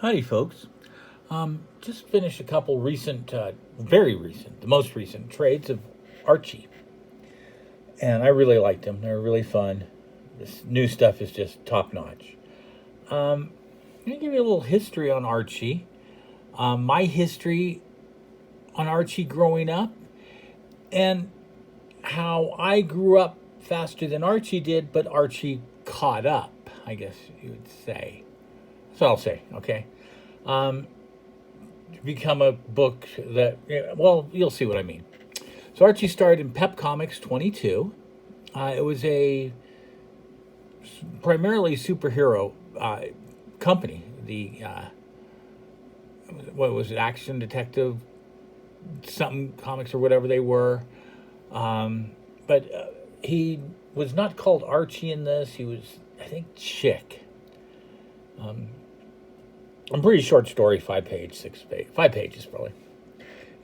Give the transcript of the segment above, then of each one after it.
Howdy, folks. Just finished a couple recent, very recent, the most recent trades of Archie. And I really liked them. They were really fun. This new stuff is just top notch. I'm going to give you a little history on Archie. My history on Archie growing up, and how I grew up faster than Archie did, but Archie caught up, I guess you would say. That's what I'll say, okay? Become a book that, well, you'll see what I mean. So Archie started in Pep Comics 22. It was a primarily superhero company. The, what was it, Action Detective, something comics or whatever they were. But he was not called Archie in this. He was, I think, Chick. A pretty short story, 5 pages probably.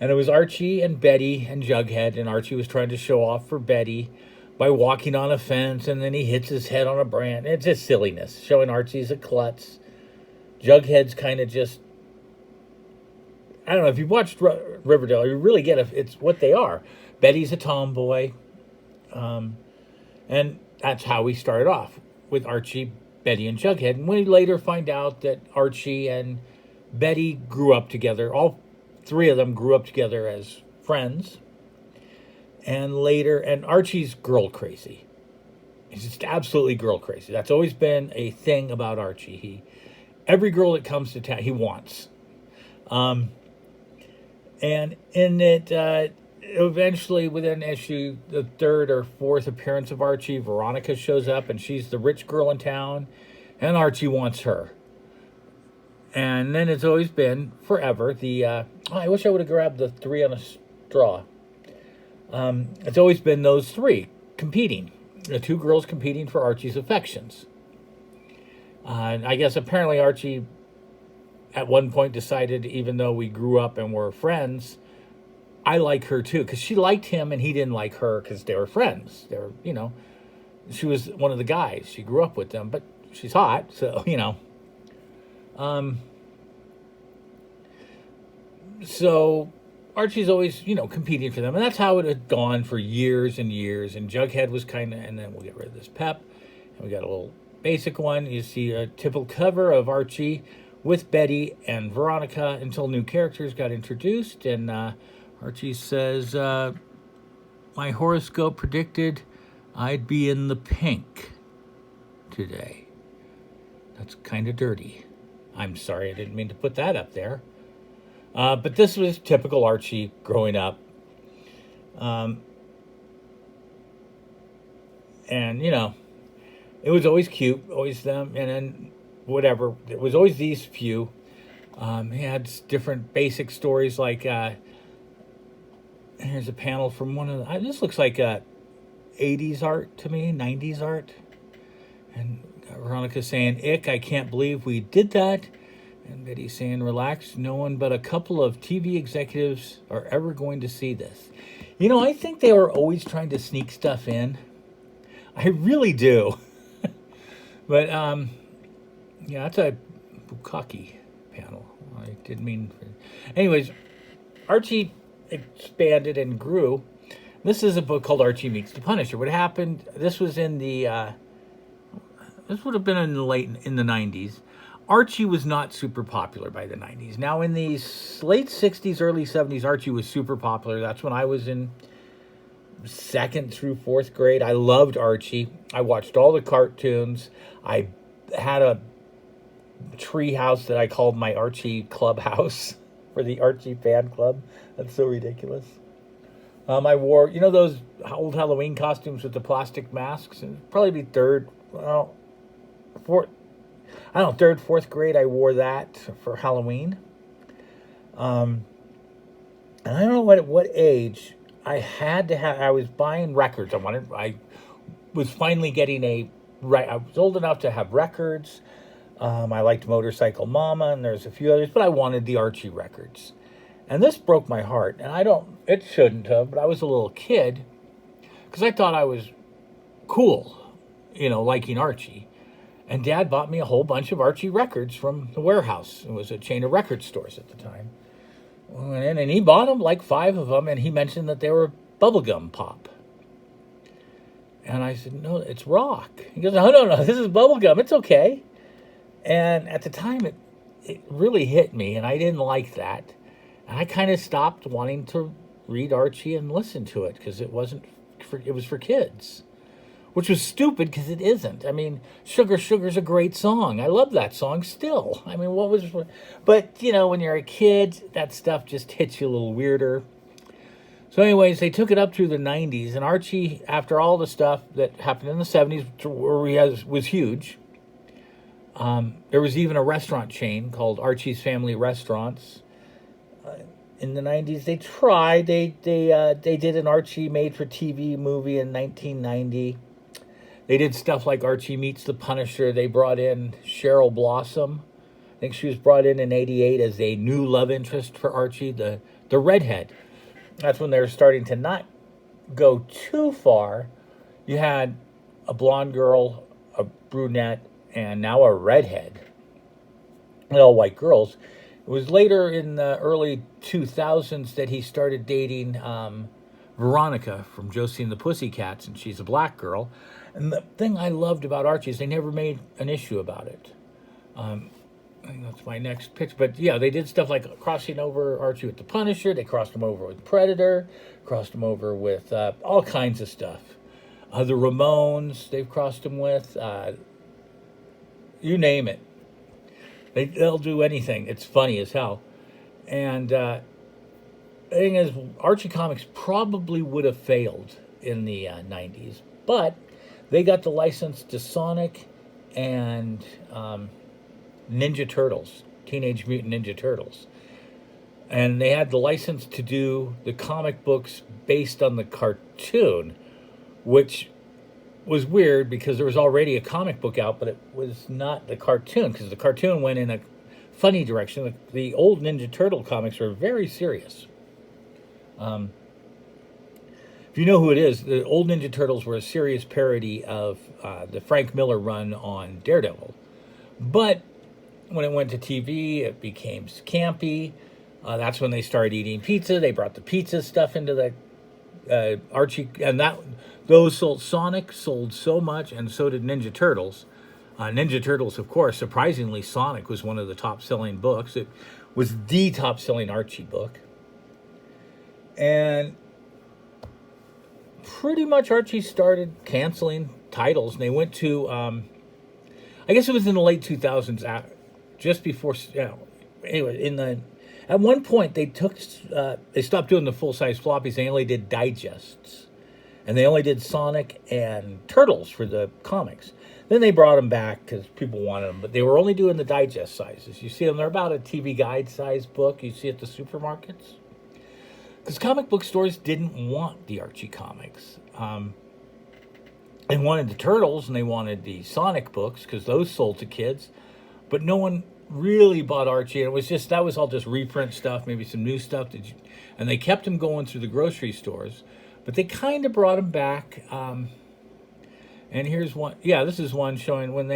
And it was Archie and Betty and Jughead, and Archie was trying to show off for Betty by walking on a fence, and then he hits his head on a branch. It's just silliness, showing Archie's a klutz. Jughead's kind of just, I don't know, if you've watched Riverdale, you really get it's what they are. Betty's a tomboy, and that's how we started off, with Archie, Betty, and Jughead. And we later find out that Archie and Betty grew up together. All three of them grew up together as friends. And later, and Archie's girl crazy. He's just absolutely girl crazy. That's always been a thing about Archie. Every girl that comes to town, he wants. And in it, eventually within issue, the third or fourth appearance of Archie, Veronica shows up, and she's the rich girl in town, and Archie wants her. And then it's always been forever I wish I would have grabbed the 3 on a straw. It's always been those three competing, the two girls competing for Archie's affections. I guess apparently Archie at one point decided, even though we grew up and were friends, I like her too, because she liked him and he didn't like her because they were friends. They were, she was one of the guys. She grew up with them, but she's hot, so, So Archie's always, competing for them, and that's how it had gone for years and years. And Jughead was kind of, and then we'll get rid of this Pep, and we got a little basic one. You see a typical cover of Archie with Betty and Veronica until new characters got introduced, and Archie says, my horoscope predicted I'd be in the pink today. That's kind of dirty. I'm sorry, I didn't mean to put that up there. But this was typical Archie growing up. And, it was always cute, always them, and then whatever. It was always these few. He had different basic stories like, here's a panel from one of the, this looks like 80s art to me, 90s art. And Veronica saying, ick, I can't believe we did that. And Betty saying, relax, no one but a couple of TV executives are ever going to see this. I think they were always trying to sneak stuff in. I really do. But, that's a bukkake panel. I didn't mean... Anyways, Archie expanded and grew. This is a book called Archie Meets the Punisher. What happened, this was in the... this would have been in the 90s. Archie was not super popular by the 90s. Now, in the late 60s, early 70s, Archie was super popular. That's when I was in 2nd through 4th grade. I loved Archie. I watched all the cartoons. I had a tree house that I called my Archie clubhouse for the Archie fan club. That's so ridiculous. I wore, those old Halloween costumes with the plastic masks. It'd probably be 3rd, 4th grade, I wore that for Halloween. And I don't know what age I had to have. I was buying records. I was finally getting I was old enough to have records. I liked Motorcycle Mama, and there's a few others, but I wanted the Archie records. And this broke my heart. And it shouldn't have, but I was a little kid because I thought I was cool, liking Archie. And Dad bought me a whole bunch of Archie records from the warehouse. It was a chain of record stores at the time. We went in and he bought them, like 5 of them, and he mentioned that they were bubblegum pop. And I said, no, it's rock. He goes, no, this is bubblegum. It's okay. And at the time, it really hit me, and I didn't like that. And I kind of stopped wanting to read Archie and listen to it because it was for kids. Which was stupid because it isn't. I mean, Sugar Sugar's a great song. I love that song still. I mean, but, when you're a kid, that stuff just hits you a little weirder. So anyways, they took it up through the 90s, and Archie, after all the stuff that happened in the 70s, where he was huge, there was even a restaurant chain called Archie's Family Restaurants. In the 90s, they tried. They did an Archie made-for-TV movie in 1990. They did stuff like Archie Meets the Punisher. They brought in Cheryl Blossom. I think she was brought in '88 as a new love interest for Archie, the redhead. That's when they were starting to not go too far. You had a blonde girl, a brunette, and now a redhead. And all white girls. It was later in the early 2000s that he started dating Veronica from Josie and the Pussycats, and she's a black girl. And the thing I loved about Archie is they never made an issue about it. I think that's my next pitch. But yeah, they did stuff like crossing over Archie with the Punisher. They crossed him over with Predator. Crossed him over with all kinds of stuff. The Ramones, they've crossed him with. You name it. They'll do anything. It's funny as hell. And the thing is, Archie Comics probably would have failed in the 90s. But they got the license to Sonic and Ninja Turtles, Teenage Mutant Ninja Turtles. And they had the license to do the comic books based on the cartoon, which was weird because there was already a comic book out, but it was not the cartoon because the cartoon went in a funny direction. The old Ninja Turtle comics were very serious. If you know who it is, the old Ninja Turtles were a serious parody of the Frank Miller run on Daredevil. But when it went to TV, it became campy. That's when they started eating pizza. They brought the pizza stuff into the Archie, and those sold. Sonic sold so much, and so did Ninja Turtles. Ninja Turtles, of course, surprisingly, Sonic was one of the top-selling books. It was the top-selling Archie book. And pretty much Archie started canceling titles, and they went to, I guess it was in the late 2000s, just before, anyway, at one point they stopped doing the full-size floppies. They only did digests, and they only did Sonic and Turtles for the comics. Then they brought them back because people wanted them, but they were only doing the digest sizes. You see them, they're about a TV guide size book you see at the supermarkets. Because comic book stores didn't want the Archie comics. They wanted the Turtles and they wanted the Sonic books because those sold to kids. But no one really bought Archie. And that was all just reprint stuff, maybe some new stuff. And they kept them going through the grocery stores. But they kind of brought them back. And here's one. Yeah, this is one showing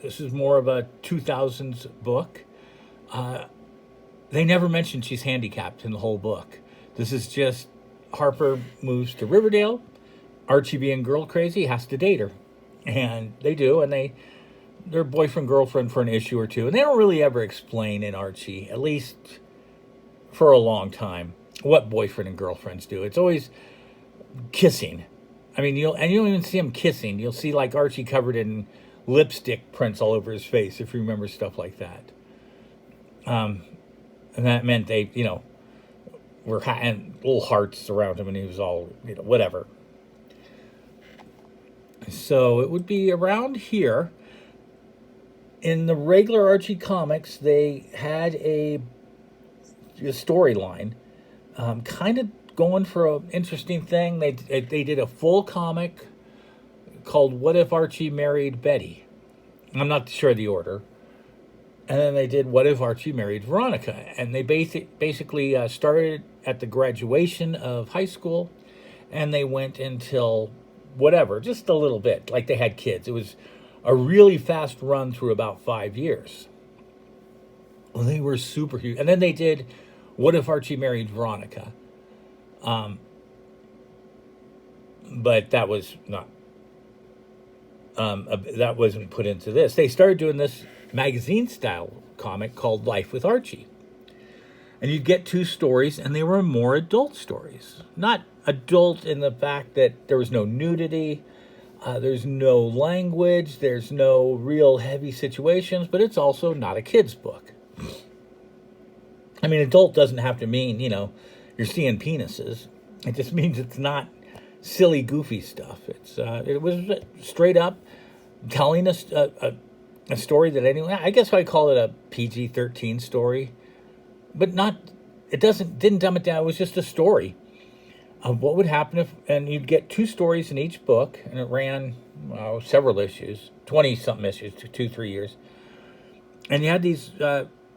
this is more of a 2000s book. They never mentioned she's handicapped in the whole book. This is just Harper moves to Riverdale. Archie, being girl crazy, has to date her. And they do, and they're boyfriend-girlfriend for an issue or two. And they don't really ever explain in Archie, at least for a long time, what boyfriend and girlfriends do. It's always kissing. I mean, you don't even see them kissing. You'll see like Archie covered in lipstick prints all over his face, if you remember stuff like that. And that meant they, were and little hearts around him, and he was all, whatever. So it would be around here. In the regular Archie comics, they had a storyline, kind of going for an interesting thing. They did a full comic called "What If Archie Married Betty?" I'm not sure the order. And then they did "What If Archie Married Veronica?" And they basically started at the graduation of high school, and they went until whatever, just a little bit, like they had kids. It was a really fast run through about 5 years. Well, they were super huge. And then they did What If Archie Married Veronica? But that was not, that wasn't put into this. They started doing this magazine style comic called Life with Archie. And you'd get 2 stories, and they were more adult stories. Not adult in the fact that there was no nudity, there's no language, there's no real heavy situations, but it's also not a kid's book. I mean, adult doesn't have to mean, you're seeing penises. It just means it's not silly, goofy stuff. It was straight up telling a story that anyone, I guess I call it a PG-13 story, but didn't dumb it down. It was just a story of what would happen and you'd get 2 stories in each book, and it ran several issues, 20-something issues, 2-3 years. And you had these,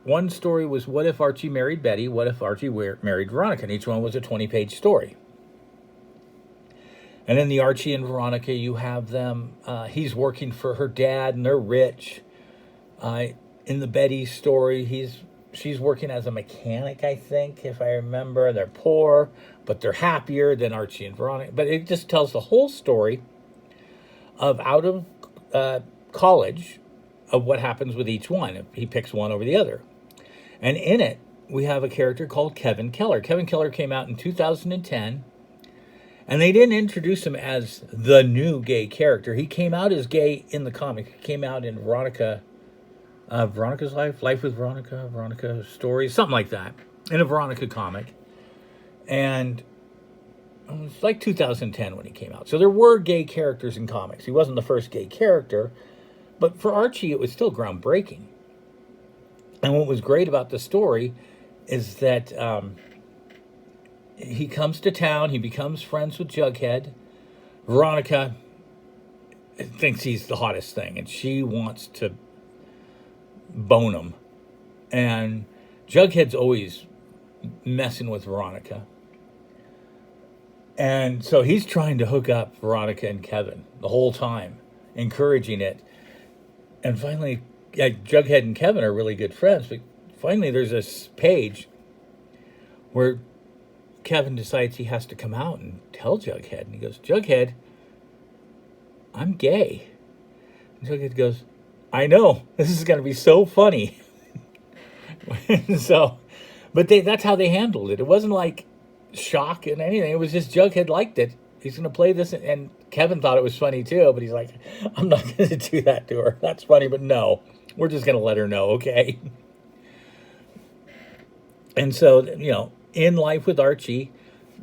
one story was What If Archie Married Betty, What If Archie Married Veronica, and each one was a 20-page story. And in the Archie and Veronica, you have them, he's working for her dad, and they're rich. In the Betty story, she's working as a mechanic, I think, if I remember. They're poor, but they're happier than Archie and Veronica. But it just tells the whole story of out of college of what happens with each one. He picks one over the other. And in it, we have a character called Kevin Keller. Kevin Keller came out in 2010, and they didn't introduce him as the new gay character. He came out as gay in the comic. He came out in Veronica's Life with Veronica Stories, something like that, in a Veronica comic. And it was like 2010 when he came out. So there were gay characters in comics. He wasn't the first gay character, but for Archie, it was still groundbreaking. And what was great about the story is that he comes to town, he becomes friends with Jughead. Veronica thinks he's the hottest thing, and she wants to bone him. And Jughead's always messing with Veronica. And so he's trying to hook up Veronica and Kevin the whole time, encouraging it. And finally, Jughead and Kevin are really good friends, but finally there's this page where Kevin decides he has to come out and tell Jughead. And he goes, Jughead, I'm gay. And Jughead goes, I know, this is going to be so funny. But that's how they handled it. It wasn't like shock and anything. It was just Jughead liked it. He's going to play this, and Kevin thought it was funny too, but he's like, I'm not going to do that to her. That's funny, but no, we're just going to let her know, okay? And so, in Life with Archie,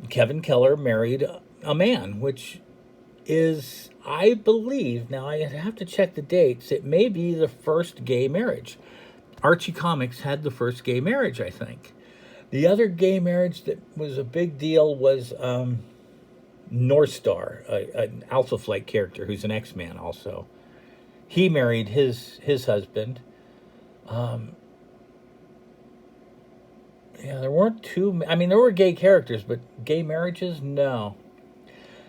Kevin Keller married a man, which is, I believe, now I have to check the dates, it may be the first gay marriage. Archie Comics had the first gay marriage, I think. The other gay marriage that was a big deal was North Star, an Alpha Flight character who's an X-Man also. He married his husband. There weren't there were gay characters, but gay marriages, no.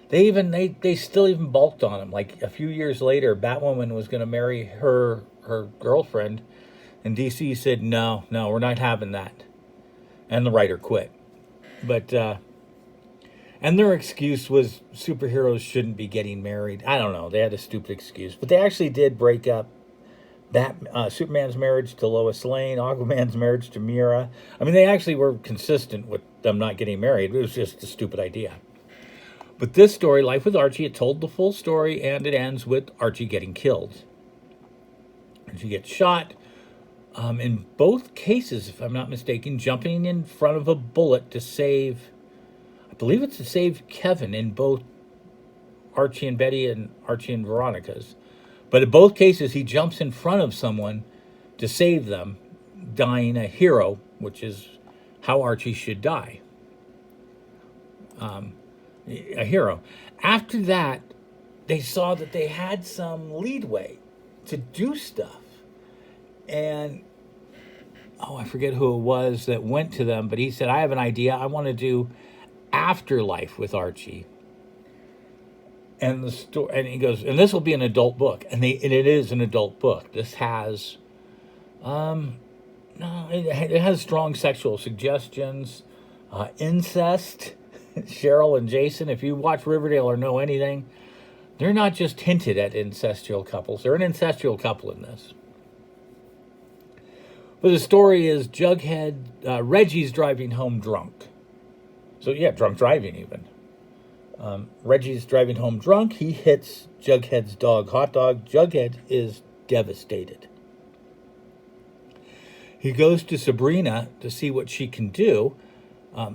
They still even balked on him. Like a few years later, Batwoman was going to marry her girlfriend, and DC said, no, we're not having that. And the writer quit. But, and their excuse was superheroes shouldn't be getting married. I don't know. They had a stupid excuse. But they actually did break up Superman's marriage to Lois Lane, Aquaman's marriage to Mira. They actually were consistent with them not getting married. It was just a stupid idea. But this story, Life with Archie, it told the full story, and it ends with Archie getting killed. Archie gets shot. In both cases, if I'm not mistaken, jumping in front of a bullet to save, I believe it's to save Kevin in both Archie and Betty and Archie and Veronica's. But in both cases, he jumps in front of someone to save them, dying a hero, which is how Archie should die. A hero. After that, they saw that they had some leadway to do stuff. And, I forget who it was that went to them, but he said, I have an idea. I want to do Afterlife with Archie. And the story, and he goes, and this will be an adult book, and it is an adult book. This has, no, it has strong sexual suggestions, incest. Cheryl and Jason, if you watch Riverdale or know anything, they're not just hinted at incestual couples. They're an incestual couple in this. But the story is Jughead, Reggie's driving home drunk. So yeah, drunk driving even. Reggie's driving home drunk. He hits Jughead's dog, Hot Dog. Jughead is devastated. He goes to Sabrina to see what she can do.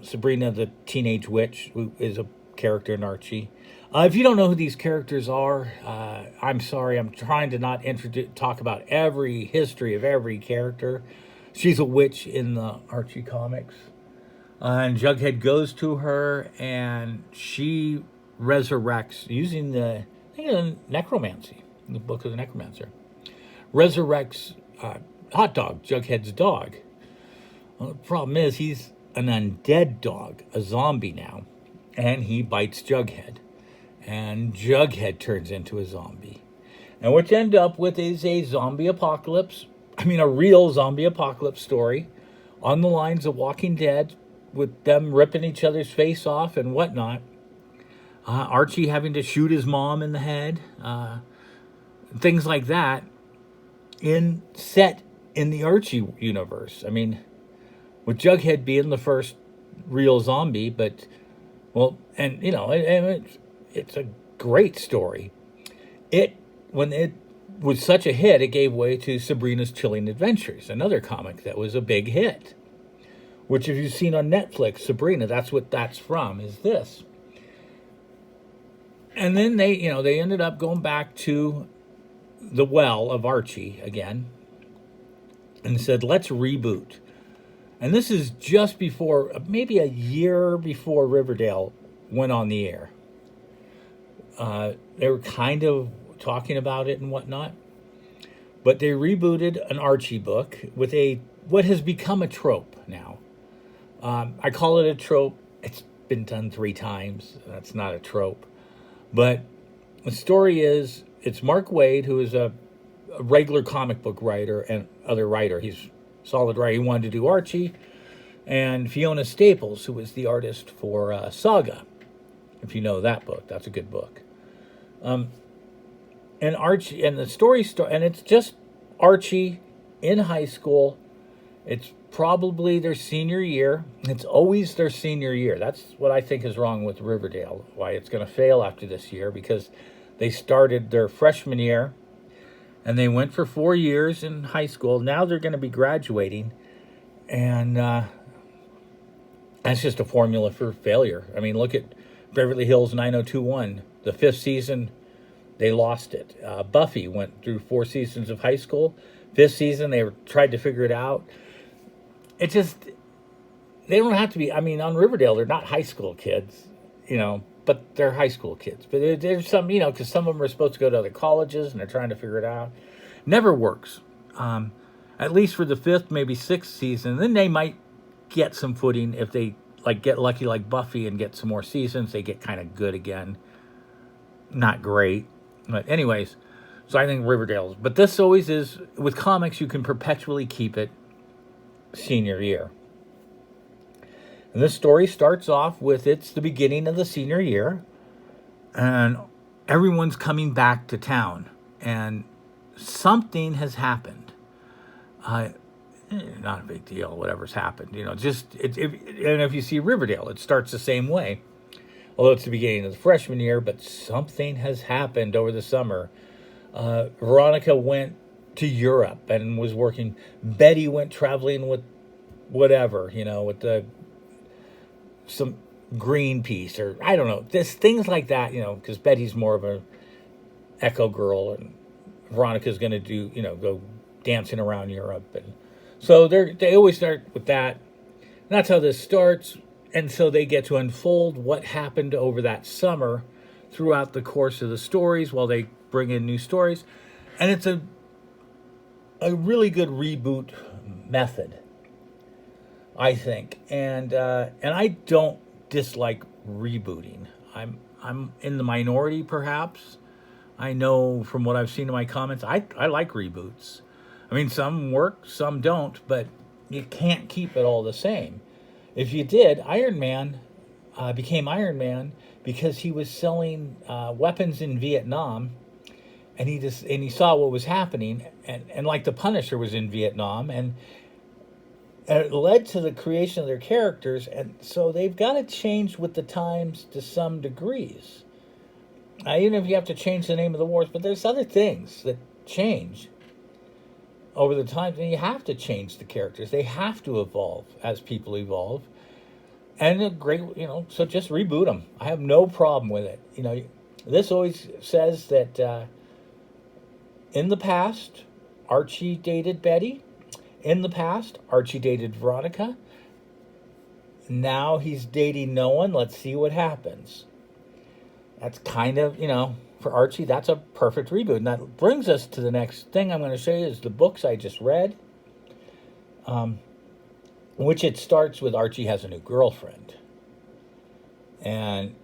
Sabrina, the teenage witch, who is a character in Archie. If you don't know who these characters are, I'm sorry. I'm trying to not talk about every history of every character. She's a witch in the Archie comics. And Jughead goes to her, and she resurrects using the necromancy, the Book of the Necromancer. Resurrects Hot Dog, Jughead's dog. Well, the problem is he's an undead dog, a zombie now, and he bites Jughead. And Jughead turns into a zombie. And what you end up with is a zombie apocalypse. I mean, a real zombie apocalypse story on the lines of Walking Dead, with them ripping each other's face off and whatnot. Archie having to shoot his mom in the head. Things like that. Set in the Archie universe. I mean, with Jughead being the first real zombie, but, well, and, you know, it's a great story. When it was such a hit, it gave way to Sabrina's Chilling Adventures, another comic that was a big hit. Which, if you've seen on Netflix, Sabrina, that's what that's from, is this. And then they ended up going back to the well of Archie again and said, let's reboot. And this is just before, maybe a year before Riverdale went on the air. They were kind of talking about it and whatnot. But they rebooted an Archie book with what has become a trope now. I call it a trope. It's been done 3 times. That's not a trope. But the story is, it's Mark Waid, who is a regular comic book writer and other writer. He's a solid writer. He wanted to do Archie. And Fiona Staples, who was the artist for Saga. If you know that book, that's a good book. And Archie, and the story, and it's just Archie in high school. It's probably their senior year. It's always their senior year. That's what I think is wrong with Riverdale, why it's going to fail after this year, because they started their freshman year and they went for 4 years in high school. Now they're going to be graduating, and that's just a formula for failure. I mean, look at Beverly Hills 90210. The 5th season, they lost it. Buffy went through 4 seasons of high school. 5th season, they tried to figure it out. It just, they don't have to be, I mean, on Riverdale, they're not high school kids, but they're high school kids. But there's some, because some of them are supposed to go to other colleges and they're trying to figure it out. Never works. At least for the 5th, maybe 6th season. Then they might get some footing if they get lucky like Buffy and get some more seasons. They get kind of good again. Not great. But anyways, so I think Riverdale. But this always is, with comics, you can perpetually keep it senior year. And this story starts off with, it's the beginning of the senior year, and everyone's coming back to town, and something has happened. Not a big deal, whatever's happened. And if you see Riverdale, it starts the same way. Although it's the beginning of the freshman year, but something has happened over the summer. Veronica went to Europe and was working. Betty went traveling with whatever, with some Greenpeace, or I don't know, there's things like that, because Betty's more of a Echo girl, and Veronica's going to do, go dancing around Europe. And so they always start with that. And that's how this starts. And so they get to unfold what happened over that summer throughout the course of the stories while they bring in new stories. And it's a really good reboot method, I think. And I don't dislike rebooting. I'm in the minority, perhaps. I know from what I've seen in my comments, I like reboots. I mean, some work, some don't, but you can't keep it all the same. If you did, Iron Man became Iron Man because he was selling weapons in Vietnam, and he saw what was happening, and like the Punisher was in Vietnam, and it led to the creation of their characters, and so they've got to change with the times to some degrees. Even if you have to change the name of the wars, but there's other things that change over the times, and you have to change the characters. They have to evolve as people evolve. And a great, so just reboot them. I have no problem with it. This always says that in the past, Archie dated Betty. In the past, Archie dated Veronica. Now he's dating no one. Let's see what happens. That's kind of, for Archie, that's a perfect reboot. And that brings us to the next thing I'm going to show you is the books I just read. Which it starts with Archie has a new girlfriend. And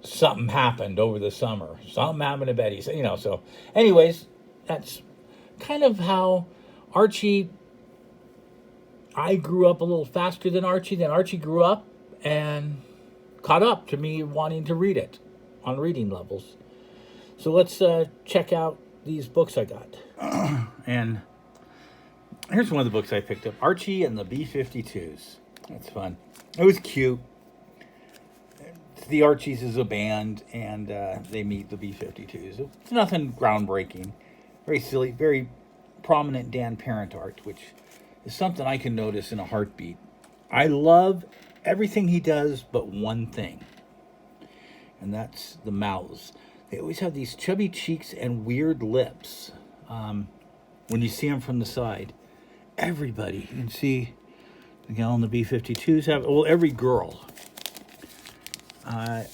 something happened over the summer. Something happened to Betty. So anyways, that's kind of how Archie, I grew up a little faster than Archie. Then Archie grew up and caught up to me wanting to read it on reading levels. So let's check out these books I got. And here's one of the books I picked up. Archie and the B-52s. That's fun. It was cute. The Archies is a band, and they meet the B-52s. It's nothing groundbreaking. Very silly, very prominent Dan Parent art, which is something I can notice in a heartbeat. I love everything he does but one thing, and that's the mouths. They always have these chubby cheeks and weird lips when you see them from the side. Everybody, you can see the gal in the B-52s have, every girl. And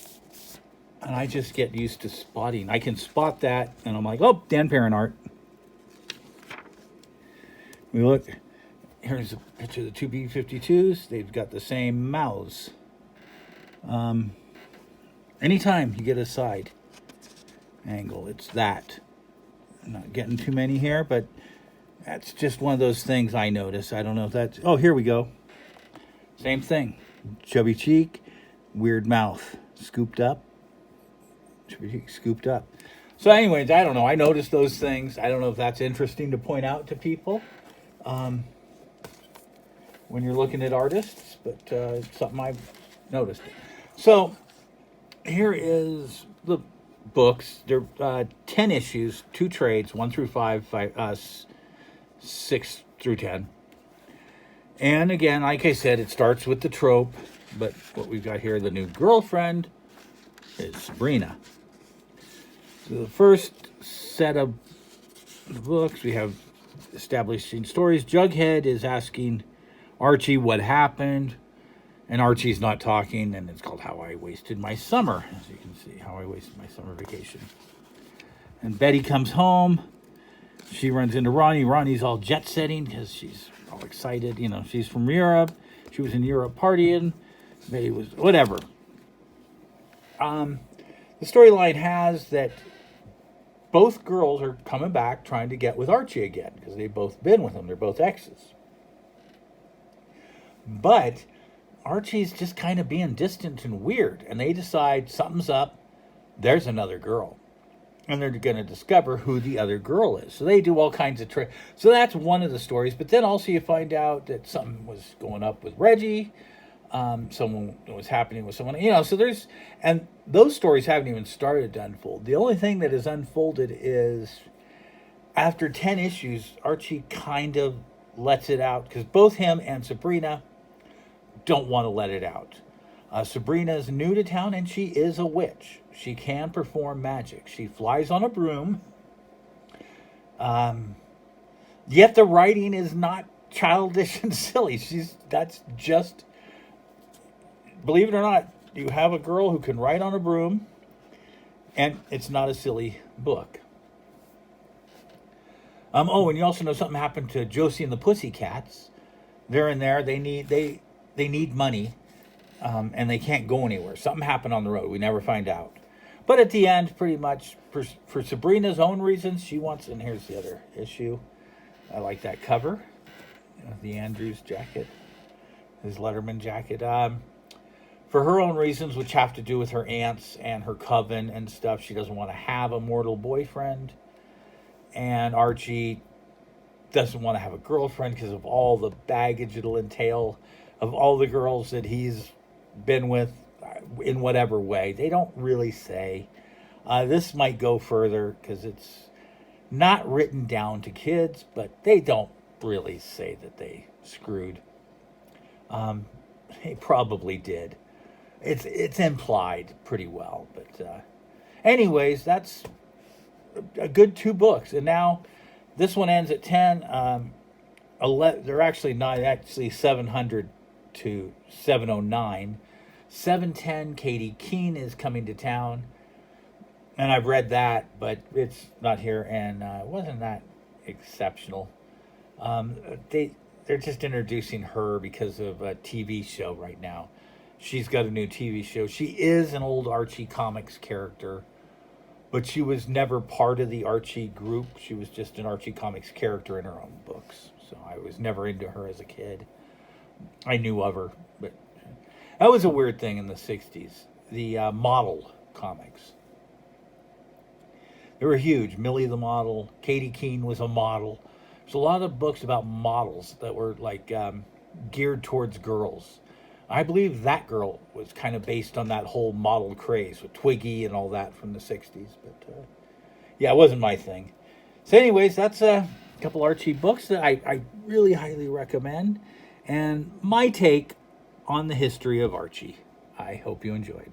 I just get used to spotting. I can spot that, and I'm like, oh, Dan Parent art. We look, here's a picture of the two B-52s. They've got the same mouths. Anytime you get a side angle, it's that. I'm not getting too many here, but that's just one of those things I notice. I don't know if that's... Oh, here we go. Same thing. Chubby cheek, weird mouth. Scooped up. Chubby cheek, scooped up. So anyways, I don't know. I noticed those things. I don't know if that's interesting to point out to people when you're looking at artists, but it's something I've noticed. So here is the books. They're 10 issues, 2 trades, 1 through 5, 6 through 10. And again, like I said, it starts with the trope, but what we've got here, the new girlfriend, is Sabrina. So the first set of books, we have establishing stories. Jughead is asking Archie what happened, and Archie's not talking, and it's called How I Wasted My Summer, as you can see, How I Wasted My Summer Vacation. And Betty comes home. She runs into Ronnie. Ronnie's all jet-setting because she's all excited. She's from Europe. She was in Europe partying. Betty was, whatever. The storyline has that both girls are coming back trying to get with Archie again because they've both been with him. They're both exes. But Archie's just kind of being distant and weird, and they decide something's up. There's another girl. And they're going to discover who the other girl is. So they do all kinds of tricks. So that's one of the stories. But then also you find out that something was going up with Reggie. Someone was happening with someone. So there's... And those stories haven't even started to unfold. The only thing that has unfolded is after 10 issues, Archie kind of lets it out. Because both him and Sabrina don't want to let it out. Sabrina's new to town, and she is a witch. She can perform magic. She flies on a broom. Yet the writing is not childish and silly. That's just, believe it or not, you have a girl who can ride on a broom, and it's not a silly book. And you also know something happened to Josie and the Pussycats. They're in there. They need money. and they can't go anywhere. Something happened on the road. We never find out. But at the end, pretty much, for Sabrina's own reasons, she wants, and here's the other issue. I like that cover, the Andrews jacket, his Letterman jacket. For her own reasons, which have to do with her aunts and her coven and stuff, she doesn't want to have a mortal boyfriend. And Archie doesn't want to have a girlfriend because of all the baggage it'll entail of all the girls that he's been with in whatever way. They don't really say. This might go further because it's not written down to kids, but they don't really say that they screwed. They probably did. It's implied pretty well. But anyways, that's a good 2 books. And now this one ends at 10. They're actually not, actually 700 to 709. 710, Katie Keene is coming to town. And I've read that, but it's not here, and it wasn't that exceptional. They're just introducing her because of a TV show right now. She's got a new TV show. She is an old Archie comics character, but she was never part of the Archie group. She was just an Archie comics character in her own books. So I was never into her as a kid. I knew of her, but that was a weird thing in the 60s. The model comics. They were huge. Millie the model. Katie Keene was a model. There's a lot of books about models that were like geared towards girls. I believe that girl was kind of based on that whole model craze with Twiggy and all that from the 60s. But yeah, it wasn't my thing. So anyways, that's a couple Archie books that I really highly recommend. And my take on the history of Archie. I hope you enjoyed.